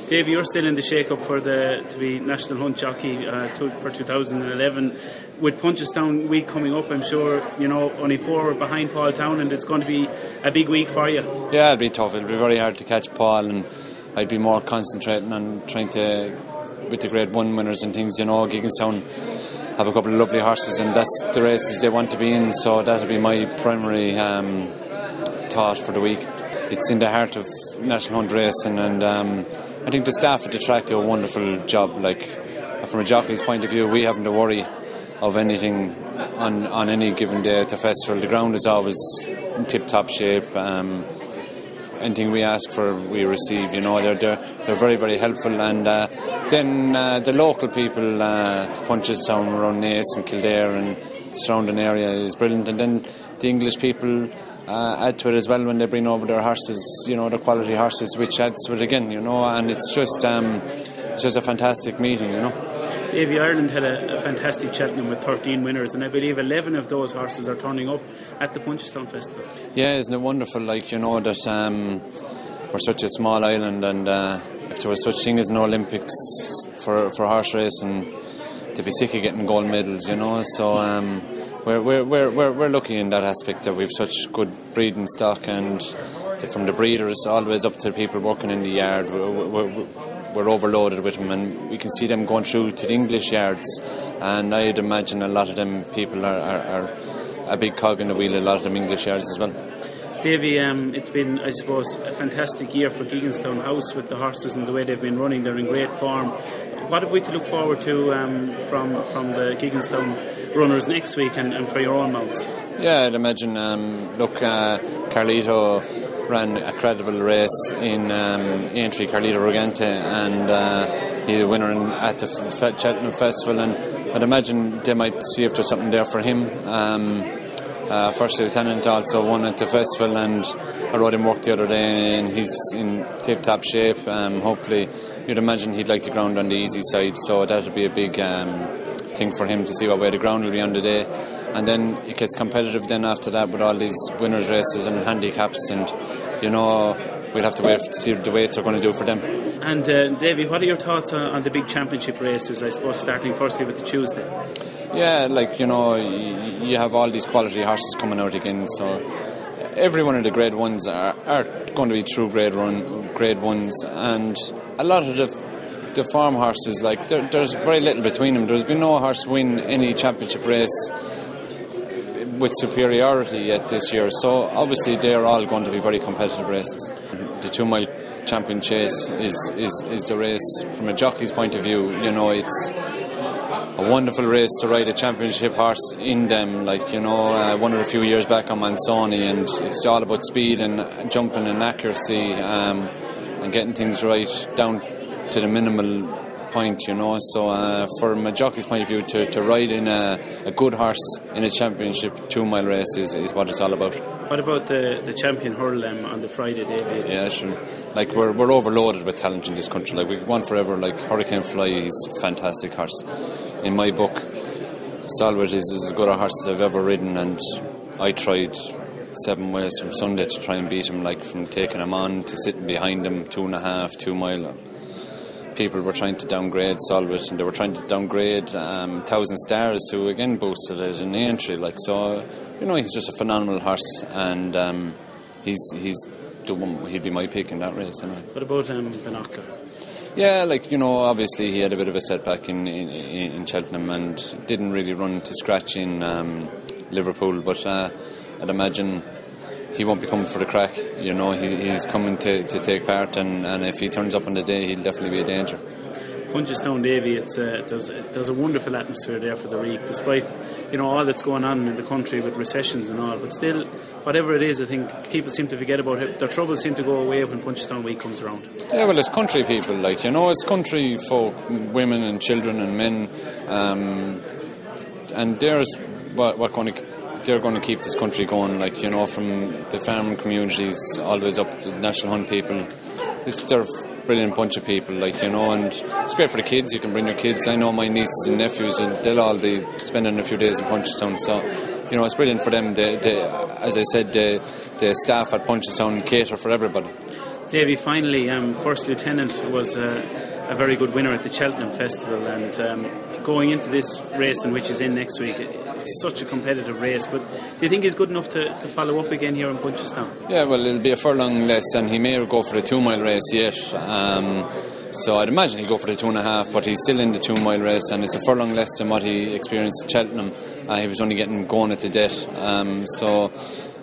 Davy, you're still in the shake-up to be National Hunt Jockey for 2011. With Punchestown week coming up, I'm sure, only 4 behind Paul Town, and it's going to be a big week for you. Yeah, it'll be tough. It'll be very hard to catch Paul, and I'd be more concentrating on trying to, with the Grade 1 winners and things, Gigginstown have a couple of lovely horses, and that's the races they want to be in, so that'll be my primary thought for the week. It's in the heart of National Hunt racing, and I think the staff at the track do a wonderful job. Like, from a jockey's point of view, we haven't to worry of anything on any given day at the festival. The ground is always in tip-top shape. Anything we ask for, we receive. They're very, very helpful. And then the local people, to Punchestown, around Naas and Kildare and the surrounding area is brilliant. And then the English people add to it as well when they bring over their horses, the quality horses, which adds to it again, and it's just a fantastic meeting, Davy, Ireland had a fantastic Cheltenham with 13 winners, and I believe 11 of those horses are turning up at the Punchestown Festival. Yeah, isn't it wonderful, that we're such a small island, and if there was such thing as an Olympics for horse racing, to be sick of getting gold medals, so we're lucky in that aspect that we've such good breeding stock, and from the breeders always up to the people working in the yard, we're overloaded with them, and we can see them going through to the English yards, and I'd imagine a lot of them people are a big cog in the wheel, a lot of them English yards as well. Davy, it's been, I suppose, a fantastic year for Gigginstown House with the horses and the way they've been running. They're in great form. What have we to look forward to from the Gigginstown runners next week and for your own mounts? Yeah, I'd imagine, Carlito ran a credible race in Aintree, Carlito Rogante, and he's a winner at the Cheltenham Festival, and I'd imagine they might see if there's something there for him. First Lieutenant also won at the festival, and I rode him work the other day, and he's in tip-top shape. Hopefully, you'd imagine he'd like the ground on the easy side, so that would be a big thing for him to see what way the ground will be on the day. And then it gets competitive then after that with all these winners' races and handicaps, and we'll have to wait to see what the weights are going to do for them. And Davy, what are your thoughts on the big championship races, I suppose, starting firstly with the Tuesday? Yeah, you have all these quality horses coming out again, so every one of the grade ones are going to be true grade ones, and a lot of the farm horses, there's very little between them. There's been no horse win any championship race with superiority yet this year, so obviously they're all going to be very competitive races. The 2 mile champion chase is the race from a jockey's point of view. It's a wonderful race to ride a championship horse in them. Won it a few years back on Mansoni, and it's all about speed and jumping and accuracy, and getting things right down to the minimal point, so from a jockey's point of view, to ride in a good horse in a championship 2 mile race is what it's all about. What about the champion hurl on the Friday, David? Yeah, sure. We're overloaded with talent in this country. We've won forever. Hurricane Fly, he's a fantastic horse. In my book, Solwit is as good a horse as I've ever ridden, and I tried 7 ways from Sunday to try and beat him, from taking him on to sitting behind him 2.5, 2 mile. People were trying to downgrade Solwit, and they were trying to downgrade Thousand Stars, who again boosted it in Aintree. So he's just a phenomenal horse, and he'd be my pick in that race. What about Binocular? Yeah, obviously he had a bit of a setback in Cheltenham and didn't really run to scratch in Liverpool, but I'd imagine he won't be coming for the crack. He's coming to take part, and if he turns up on the day, he'll definitely be a danger. Punchestown, Davy, there's a wonderful atmosphere there for the week, despite all that's going on in the country with recessions and all. But still, whatever it is, I think people seem to forget about it. Their troubles seem to go away when Punchestown week comes around. Yeah, well, it's country people, it's country folk, women and children and men, and there's they're going to keep this country going, from the farming communities always up to the National Hunt people. They're a brilliant bunch of people, and it's great for the kids. You can bring your kids. I know my nieces and nephews, and they'll all be spending a few days in Punchestown, so it's brilliant for them. As I said, the staff at Punchestown cater for everybody. Davy, finally, First Lieutenant was a very good winner at the Cheltenham Festival, and going into this race, in which is in next week, it's such a competitive race, but do you think he's good enough to follow up again here in Punchestown? Yeah, well, it'll be a furlong less, and he may go for the 2 mile race yet. So I'd imagine he'll go for the 2.5, but he's still in the 2 mile race, and it's a furlong less than what he experienced at Cheltenham. He was only getting going at the death. So,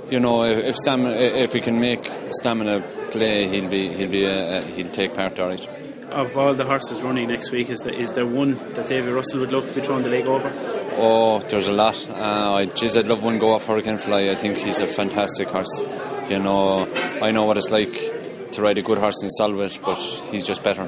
you know, if we can make stamina play, he'll take part, all right. Of all the horses running next week, is there one that Davy Russell would love to be throwing the leg over? Oh, there's a lot. I'd love one go off Hurricane Fly. I think he's a fantastic horse. You know, I know what it's like to ride a good horse in Solway, but he's just better.